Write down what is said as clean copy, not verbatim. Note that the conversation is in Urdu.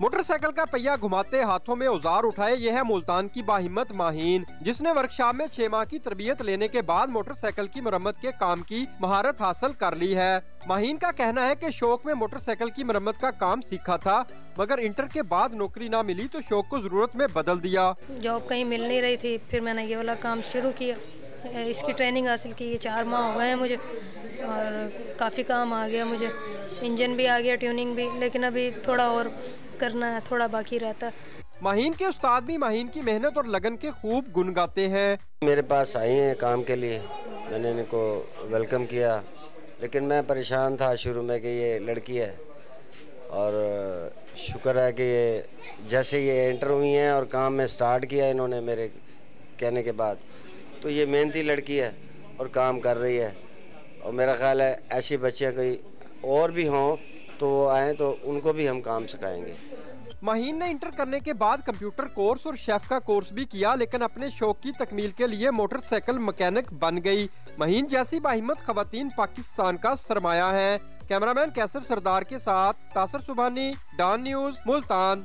موٹر سائیکل کا پہیا گھماتے ہاتھوں میں اوزار اٹھائے یہ ہے ملتان کی باہمت ماہین، جس نے ورکشاپ میں 6 ماہ کی تربیت لینے کے بعد موٹر سائیکل کی مرمت کے کام کی مہارت حاصل کر لی ہے۔ ماہین کا کہنا ہے کہ شوق میں موٹر سائیکل کی مرمت کا کام سیکھا تھا، مگر انٹر کے بعد نوکری نہ ملی تو شوق کو ضرورت میں بدل دیا۔ جاب کہیں مل نہیں رہی تھی، پھر میں نے یہ والا کام شروع کیا، اس کی ٹریننگ حاصل کی، 4 ماہ ہو گئے ہیں مجھے اور کافی کام آ گیا مجھے، انجن بھی آ گیا، ٹیوننگ بھی، لیکن ابھی تھوڑا اور کرنا ہے، تھوڑا باقی رہتا ہے۔ ماہین کے استاد بھی ماہین کی محنت اور لگن کے خوب گن گاتے ہیں۔ میرے پاس آئی ہیں کام کے لیے، میں نے ان کو ویلکم کیا، لیکن میں پریشان تھا شروع میں کہ یہ لڑکی ہے، اور شکر ہے کہ یہ جیسے یہ انٹر ہوئی ہیں اور کام میں سٹارٹ کیا انہوں نے میرے کہنے کے بعد، تو یہ محنتی لڑکی ہے اور کام کر رہی ہے، اور میرا خیال ہے ایسی بچیاں کوئی اور بھی ہوں تو وہ آئیں تو ان کو بھی ہم کام سکھائیں گے۔ ماہین نے انٹر کرنے کے بعد کمپیوٹر کورس اور شیف کا کورس بھی کیا، لیکن اپنے شوق کی تکمیل کے لیے موٹر سائیکل مکینک بن گئی۔ ماہین جیسی باہمت خواتین پاکستان کا سرمایہ ہیں۔ کیمرامین کیسر سردار کے ساتھ تاثر سبحانی، ڈان نیوز، ملتان۔